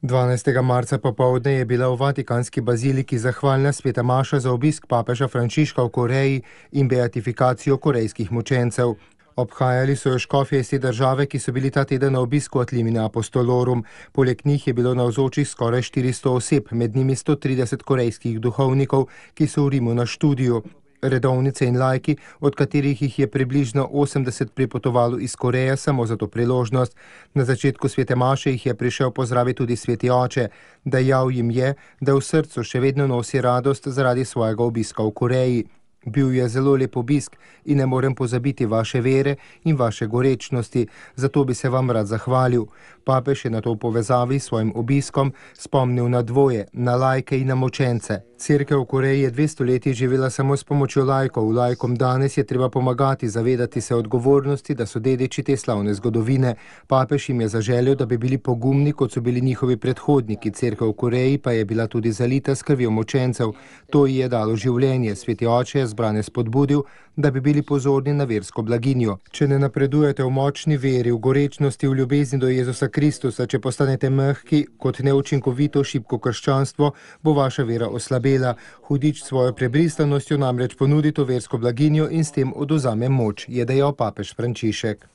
12. marca popovdne je bila v Vatikanski baziliki zahvalna sveta maša za obisk papeža Frančiška v Koreji in beatifikacijo korejskih mučencev. Obhajali so jo škofje iz te države, ki so bili ta teden na obisku ad limina apostolorum. Poleg njih je bilo navzočih skoraj 400 oseb, med njimi 130 korejskih duhovnikov, ki so v Rimu na študiju. Redovnice in lajki, od katerih jih je približno 80 pripotovalo iz Koreje samo za to priložnost. Na začetku svete maše jih je prišel pozdraviti tudi sveti oče. Dejal jim je, da v srcu še vedno nosi radost zaradi svojega obiska v Koreji. Bil je zelo lep obisk in ne morem pozabiti vaše vere in vaše gorečnosti, zato bi se vam rad zahvalil. Papež je na to v povezavi s svojim obiskom spomnil na dvoje, na lajke in na mučence. Cerkev v Koreji je 200 leti živela samo s pomočjo lajkov. Lajkom danes je treba pomagati, zavedati se odgovornosti, da so dediči te slavne zgodovine. Papež jim je zaželel, da bi bili pogumni, kot so bili njihovi predhodniki. Cerkev v Koreji pa je bila tudi zalita s krvjo mučencev. To ji je dalo življenje. Sveti oče je zbrane spodbudil, da bi bili pozorni na versko blaginjo. Če ne napredujete v močni veri, v gorečnosti, v ljubezni do Jezusa Kristusa, če postanete mehki kot neučinkovito šibko krščanstvo, bo vaša vera oslabela. Hudič svojo prebristanostjo namreč ponudi to versko blaginjo in s tem odvzame moč, je dejal papež Frančišek.